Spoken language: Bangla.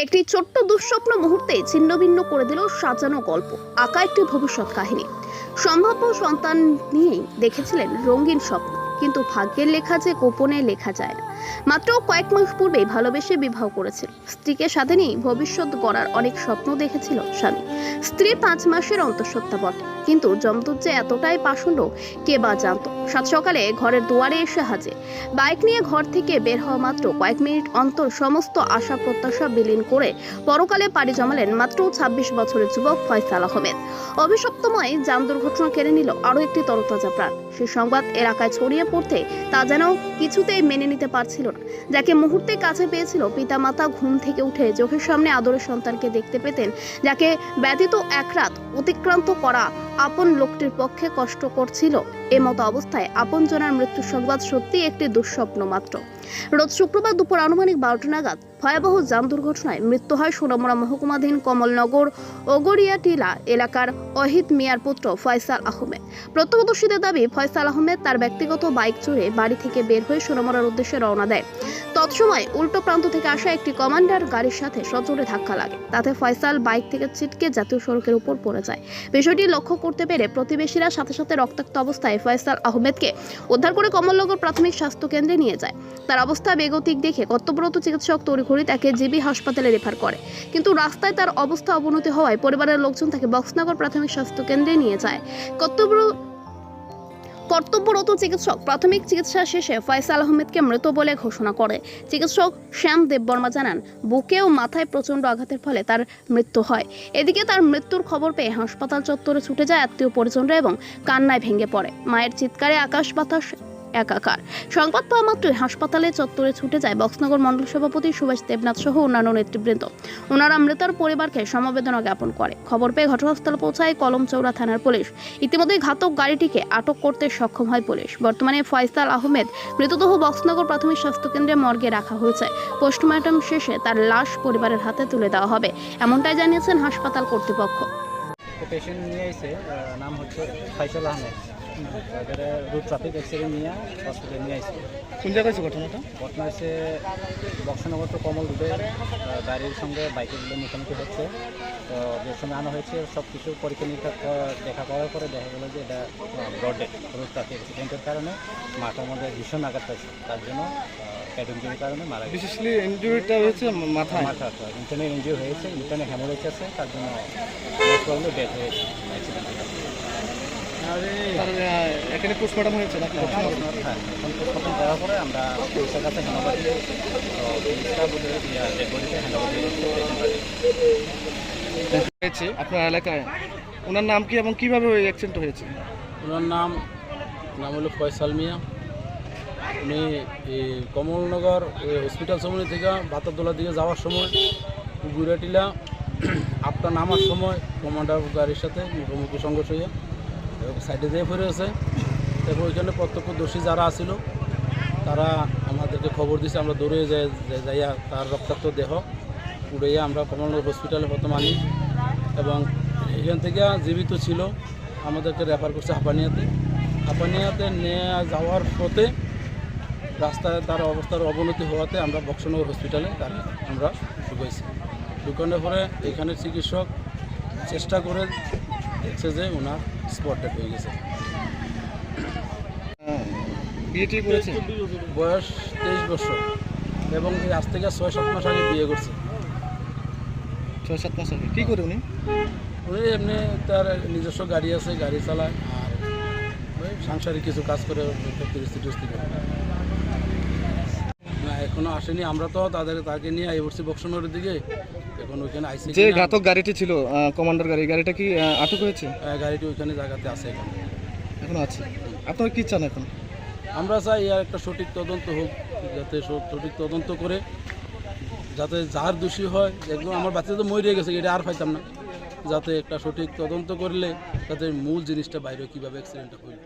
একটি ছোট্ট দুঃস্বপ্ন মুহূর্তে ছিন্নভিন্ন করে দিল সাজানো গল্প, আঁকা একটি ভবিষ্যৎ কাহিনী। সম্ভাব্য সন্তান নিয়েই দেখেছিলেন রঙিন স্বপ্ন, কিন্তু ভাগ্যের লেখা যে গোপনে লেখা যায় না। মাত্র কয়েক মাস পূর্বেই ভালোবেসে বিবাহ করেছিল। স্ত্রীকে সাথে নিয়ে ভবিষ্যৎ গড়ার অনেক স্বপ্ন দেখেছিল স্বামী। স্ত্রী 5 মাসের অন্তঃসত্ত্বা বটে, কিন্তু যমদূত যে এতটাই পাষণ্ড কে বা জানতো। সাত সকালে ঘরের দুয়ারে এসে হাজির। বাইক নিয়ে ঘর থেকে বের হওয়া মাত্র কয়েক মিনিট অন্তর সমস্ত আশা প্রত্যাশা বিলীন করে পরকালে পাড়ি জমালেন মাত্র 26 বছরের যুবক ফয়সাল আহমেদ। অভিশপ্তময় যান দুর্ঘটনা কেড়ে নিল আরও একটি তরতাজা প্রাণ। সে সংবাদ এলাকায় ছড়িয়ে পড়তে তা যেন কিছুতেই মেনে নিতে পারছিল না। যাকে মুহূর্তে কাছে পেয়েছিল পিতামাতা, ঘুম থেকে উঠে চোখের সামনে আদরের সন্তানকে দেখতে পেতেন, যাকে ব্যতীত এক রাত অতিক্রান্ত করা আপন লোকটির পক্ষে কষ্ট করছিল। এমতো অবস্থায় আপনজনের মৃত্যুর সংবাদ সত্যি একটি দুঃস্বপ্ন মাত্র। রোজ শুক্রবার দুপুর আনুমানিক 12টা নাগাদ ভয়াবহ যান দুর্ঘটনায় মৃত্যু হয় সোনামুড়া মহকুমাধীন কমলনগর ওগরিয়াটিলা এলাকার অহিদ মিয়ার পুত্র ফয়সাল আহমেদ। প্রত্যক্ষদর্শীদের দাবি, ফয়সাল আহমেদ তার ব্যক্তিগত বাইক চড়ে বাড়ি থেকে বের হয়ে সোনামুড়ার উদ্দেশ্যে রওনা দেয়। তৎসময় উল্টো প্রান্ত থেকে আসা একটি কমান্ডার গাড়ির সাথে সজোরে ধাক্কা লাগে। তাতে ফয়সাল বাইক থেকে ছিটকে জাতীয় সড়কের উপর পড়ে যায়। বিষয়টি লক্ষ্য করতে পেরে প্রতিবেশীরা সাথে সাথে রক্তাক্ত অবস্থায় ফয়সাল আহমেদকে উদ্ধার করে কমলনগর প্রাথমিক স্বাস্থ্য কেন্দ্রে নিয়ে যায়। তার অবস্থা বেগতিক দেখে কর্তব্যরত চিকিৎসক তড়িঘড়ি তাকে জিবি হাসপাতালে রেফার করে, কিন্তু রাস্তায় তার অবস্থা অবনতি হওয়ায় পরিবারের লোকজন তাকে বক্সনগর প্রাথমিক স্বাস্থ্য কেন্দ্রে নিয়ে যায়। কর্তব্যরত চিকিৎসক প্রাথমিক চিকিৎসা শেষে ফয়সাল আহমেদকে মৃত বলে ঘোষণা করে। চিকিৎসক শ্যাম দেববর্মা জানান, বুকে ও মাথায় প্রচণ্ড আঘাতের ফলে তার মৃত্যু হয়। এদিকে তার মৃত্যুর খবর পেয়ে হাসপাতাল চত্বরে ছুটে যায় আত্মীয় পরিজনরা এবং কান্নায় ভেঙে পড়ে। মায়ের চিৎকারে আকাশ বাতাস একাকার। সংবাদ পাওয়া মাত্রই হাসপাতালে চত্বরে ছুটে যায় বক্সনগর মণ্ডল সভাপতি সুভাষ দেবনাথ সহ অন্যান্য নেতৃবৃন্দ। ওনারা মৃতার পরিবারকে সমবেদনা জ্ঞাপন করে। খবর পেয়ে ঘটনাস্থলে পৌঁছায় কলমচৌড়া থানার পুলিশ। ইতিমধ্যে ঘাতক গাড়িটিকে আটক করতে সক্ষম হয় পুলিশ। বর্তমানে ফয়সাল আহমেদ মৃতদেহ বক্সনগর প্রাথমিক স্বাস্থ্য কেন্দ্রে মর্গে রাখা হয়েছে। পোস্টমর্টম শেষে তার লাশ পরিবারের হাতে তুলে দেওয়া হবে, এমনটাই জানিয়েছেন হাসপাতাল কর্তৃপক্ষ। পেশেন্ট নিয়ে এসে নাম হচ্ছে Faisal Ahmed, road traffic accident নিয়ে হসপিটালে নিয়ে আসছে। কোন জায়গায় হচ্ছে ঘটনাটা? ঘটনা হচ্ছে বক্সনগর তো কমল রোডে গাড়ির সঙ্গে বাইকের মুখোমুখি হচ্ছে। তো যে সময় আনা হয়েছে সব কিছু পরীক্ষা নিরীক্ষা দেখা করার পরে দেখা গেলো যে এটা ব্রড ডেড, রোড ট্রাফিক অ্যাক্সিডেন্টের কারণে মাথার মধ্যে ভীষণ আঘাত পাইছে। তার জন্য হেড ইঞ্জুরির কারণে মারা গেছে। বিশেষলি ইনজুরিটা হয়েছে মাথা ইন্টারনাল ইঞ্জুরি হয়েছে, ইন্টারনাল হ্যামোরেজ আছে, তার জন্য ডেথ হয়েছে অ্যাক্সিডেন্টের কারণে। এখানে পোস্টমর্টম হয়েছে নাকি? হ্যাঁ, এখন পোস্টমর্টম করার পরে আমরা পুলিশের কাছে হ্যান্ডওভার দিয়ে পুলিশটা বলে ডেড বডিতে হ্যান্ডওভার হয়েছে আপনার এলাকায়। ওনার নাম কি এবং কীভাবে ওই অ্যাক্সিডেন্ট হয়েছে? ওনার নাম হলো ফয়সাল মিয়া। উনি কমলনগর হসপিটাল সময় থেকে বাতারদোলা দিকে যাওয়ার সময় গুড়াটিলা আপটা নামার সময় কমান্ডার গাড়ির সাথে মুখোমুখি সংঘর্ষ হয়ে সাইডে যেয়ে পড়েছে। তারপর ওইখানে প্রত্যক্ষদর্শী যারা আছিল তারা আমাদেরকে খবর দিয়েছে। আমরা দৌড়ে যাইয়া তার রক্তাক্ত দেহ উড়াইয়া আমরা কমলনগর হসপিটালে প্রথম আনি এবং এখান থেকে জীবিত ছিল আমাদেরকে রেফার করছে হাঁপানিয়াতে নিয়ে যাওয়ার পথে রাস্তায় তার অবস্থার অবনতি হওয়াতে আমরা বক্সনগর হসপিটালে তার আমরা ঢুকানোর পরে এখানে চিকিৎসক চেষ্টা করে দেখছে যে ওনার স্পট ডেথ হয়ে গেছে। বিয়েটি করেছে, বয়স 23 বছর এবং আজ থেকে 6-7 মাস আগে বিয়ে করছে। 6-7 মাস আগে। কী করে উনি? এমনি তার নিজস্ব গাড়ি আছে, গাড়ি চালায় আর ওই সাংসারিক কিছু কাজ করে পরিস্থিতি না এখনো আসেনি। আমরা তো তাকে নিয়ে বসছি বক্সনগরের দিকে। এখন ওইখানে আইসি যে ঘাতক গাড়িটি ছিল কমান্ডার গাড়িটা কি আটক হয়েছে? গাড়িটি ওইখানে জায়গাতে আছে, এখন আছে। আপনারা কি চান এখন? আমরা চাই আর একটা সঠিক তদন্ত হোক, যাতে সঠিক তদন্ত করে যাতে যার দোষী হয়, একদম আমার বাচ্চা তো মরে গেছে, এটা আর পাইতাম না, যাতে একটা সঠিক তদন্ত করলে যাতে মূল জিনিসটা বাইরে কীভাবে অ্যাক্সিডেন্টটা হইল।